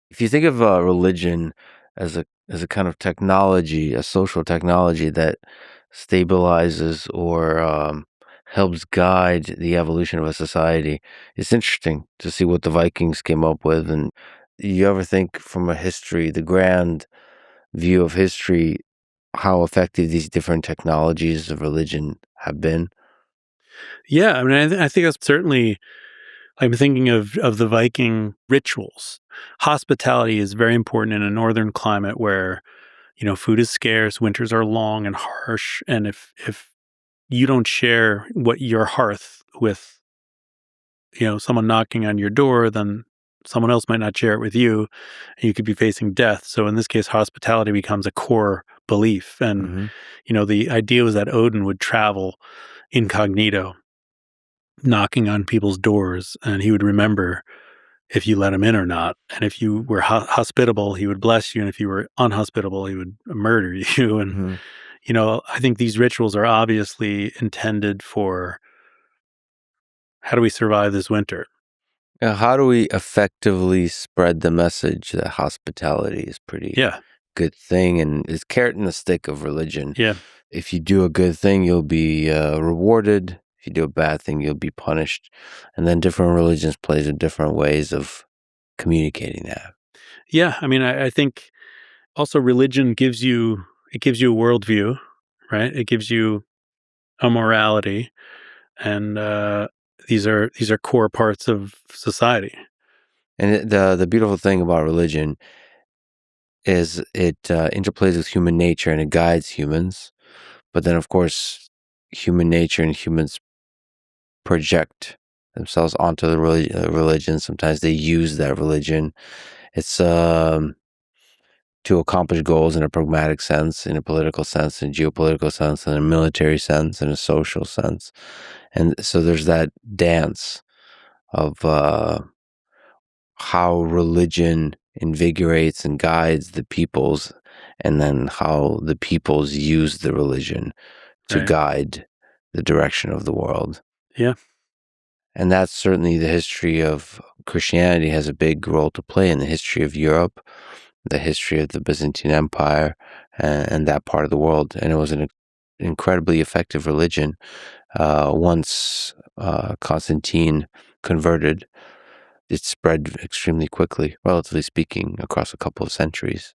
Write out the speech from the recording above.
If you think of religion as a kind of technology, a social technology that stabilizes or helps guide the evolution of a society, it's interesting to see what the Vikings came up with. And you ever think from a history, the grand view of history, how effective these different technologies of religion have been? Yeah, I mean, I think that's certainly. I'm thinking of the Viking rituals. Hospitality is very important in a northern climate where food is scarce, winters are long and harsh, and if you don't share what your hearth with someone knocking on your door, then someone else might not share it with you, and you could be facing death. So in this case, hospitality becomes a core belief, and Hmm. the idea was that Odin would travel incognito, knocking on people's doors, and he would remember if you let him in or not. And if you were hospitable, he would bless you, and if you were unhospitable, he would murder you. And Hmm. I think these rituals are obviously intended for how do we survive this winter? How do we effectively spread the message that hospitality is pretty Yeah, good thing and is carrot and the stick of religion? yeah. If you do a good thing, you'll be rewarded. If you do a bad thing, you'll be punished. And then different religions plays in different ways of communicating that. Yeah, I mean, I think also religion gives you a worldview, right? It gives you a morality, and these are core parts of society. And the beautiful thing about religion is it interplays with human nature and it guides humans. But then, of course, human nature and humans project themselves onto the religion. Sometimes they use that religion. It's to accomplish goals in a pragmatic sense, in a political sense, in a geopolitical sense, in a military sense, in a social sense. And so there's that dance of how religion invigorates and guides the peoples, and then how the peoples use the religion to Right. guide the direction of the world. Yeah. And that's certainly the history of Christianity has a big role to play in the history of Europe, the history of the Byzantine Empire, and that part of the world. And it was an incredibly effective religion. Once Constantine converted, it spread extremely quickly, relatively speaking, across a couple of centuries.